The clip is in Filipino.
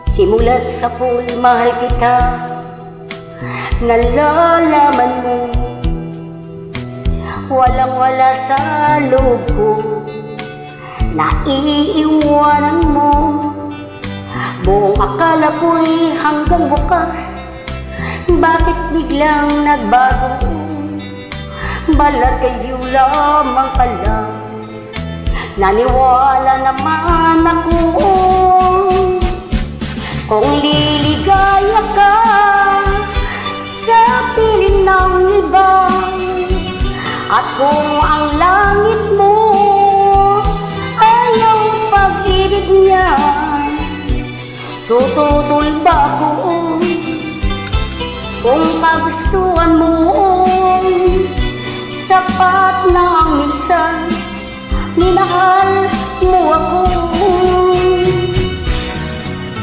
Simulat sa pool, mahal kita. Nalalaman mo, walang-wala sa loob ko. Naiiwanan mo, buong akala ko'y hanggang bukas. Bakit biglang nagbago? Balat kayo lamang pala. Naniwala naman ako kung liligaya ka sa piling ng iba. At kung ang langit mo ay ang pag-ibig niya, tututol ba ako kung kagustuhan mo? Sapat na ang minsan minahal mo ako.